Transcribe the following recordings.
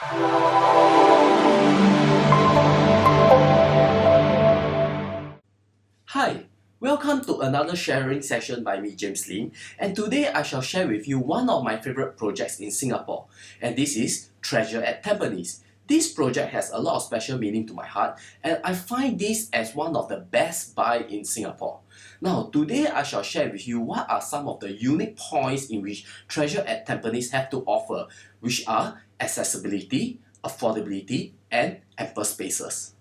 Hi, welcome to another sharing session by me, James Lim, and today I shall share with you one of my favorite projects in Singapore, and this is Treasure at Tampines. This project has a lot of special meaning to my heart, and I find this as one of the best buy in Singapore. Now, today I shall share with you what are some of the unique points in which Treasure at Tampines have to offer, which are accessibility, affordability, and ample spaces.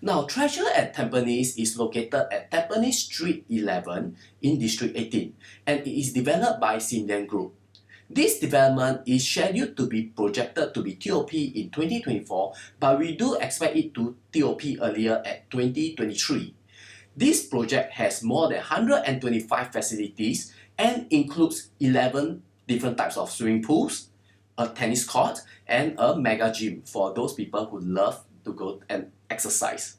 Now, Treasure at Tampines is located at Tampines Street 11 in District 18, and it is developed by Sindian Group. This development is scheduled to be projected to be TOP in 2024, but we do expect it to TOP earlier at 2023. This project has more than 125 facilities and includes 11 different types of swimming pools, a tennis court, and a mega gym for those people who love to go and exercise.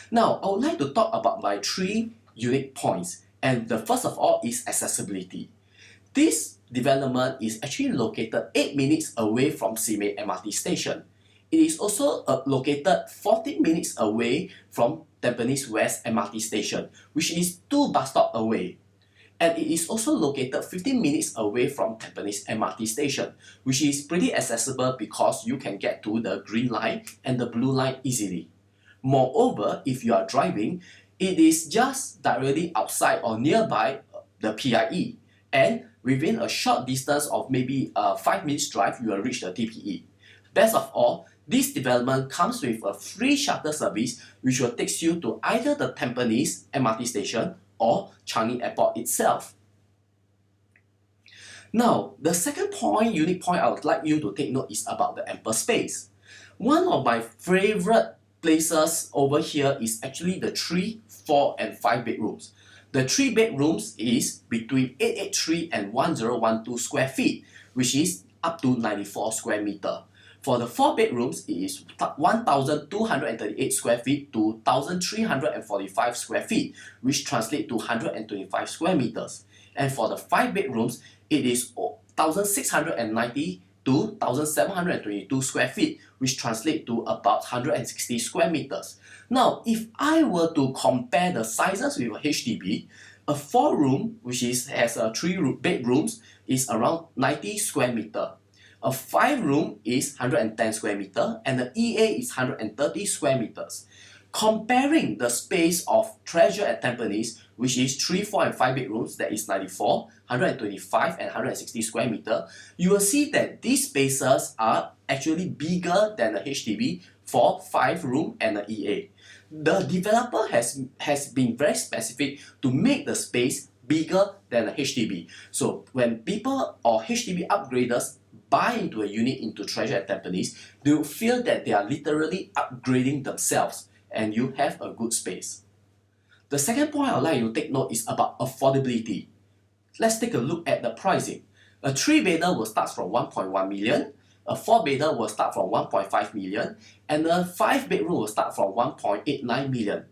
Now, I would like to talk about my three unique points, and the first of all is accessibility. This development is actually located 8 minutes away from Simei MRT station. It is also located 14 minutes away from Tampines West MRT station, which is 2 bus stops away. And it is also located 15 minutes away from Tampines MRT station, which is pretty accessible because you can get to the green line and the blue line easily. Moreover, if you are driving, it is just directly outside or nearby the PIE, and within a short distance of maybe a 5 minutes drive, you will reach the TPE. Best of all, this development comes with a free shuttle service which will take you to either the Tampines MRT station or Changi Airport itself. Now, the second unique point I would like you to take note is about the ample space. One of my favorite places over here is actually the 3, 4 and 5 bedrooms. The 3 bedrooms is between 883 and 1012 square feet, which is up to 94 square meter. For the 4 bedrooms, it is 1,238 square feet to 1,345 square feet, which translates to 125 square meters. And for the 5 bedrooms, it is 1,690 to 1,722 square feet, which translates to about 160 square meters. Now, if I were to compare the sizes with a HDB, a 4-room, which has 3 bedrooms, is around 90 square meter. A 5-room is 110 square meter, and the EA is 130 square meters. Comparing the space of Treasure at Tampines, which is 3, 4 and 5 bedrooms, that is 94, 125 and 160 square meter, you will see that these spaces are actually bigger than the HDB for 5-room and the EA. The developer has been very specific to make the space bigger than the HDB. So when people or HDB upgraders buy into a unit into Treasure at Tampines, they will feel that they are literally upgrading themselves and you have a good space. The second point I would like you to take note is about affordability. Let's take a look at the pricing. A 3-bedder will start from 1.1 million, a 4-bedder will start from 1.5 million, and a 5-bedroom will start from 1.89 million.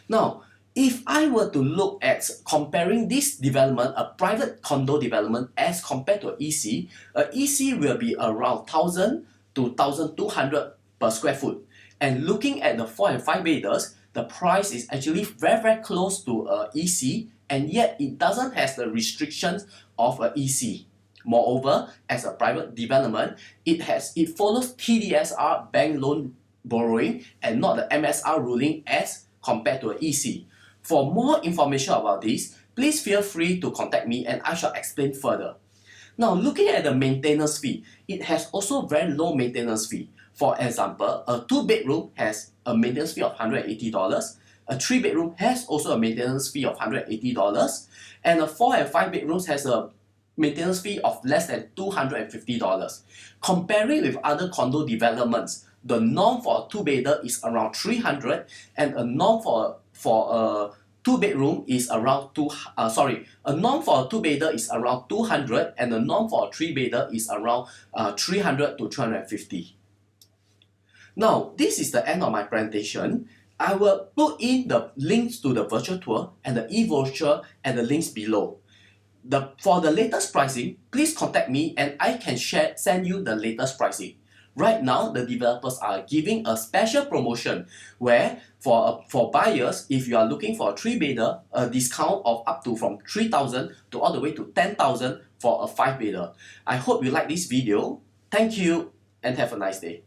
Now, if I were to look at comparing this development, a private condo development, as compared to an EC, a EC will be around 1,000 to 1,200 per square foot. And looking at the 4 and 5 bedders, the price is actually very close to a EC, and yet it doesn't have the restrictions of a EC. Moreover, as a private development, it follows TDSR bank loan borrowing and not the MSR ruling as compared to an EC. For more information about this, please feel free to contact me and I shall explain further. Now, looking at the maintenance fee, it has also very low maintenance fee. For example, a 2-bedroom has a maintenance fee of $180, a 3-bedroom has also a maintenance fee of $180, and a 4 and 5 bedrooms has a maintenance fee of less than $250. Comparing with other condo developments, the norm for a 2-bedder is around $300, and a norm for a 2-bedroom is around a norm for a 2-bedder is around $200, and a norm for a 3-bedder is around $300 to $350. Now, this is the end of my presentation. I will put in the links to the virtual tour and the e-voucher and the links below. For the latest pricing, please contact me and I can send you the latest pricing. Right now, the developers are giving a special promotion where for buyers, if you are looking for a 3-bedder, a discount of up to from 3,000 to all the way to 10,000 for a 5-bedder. I hope you like this video. Thank you and have a nice day.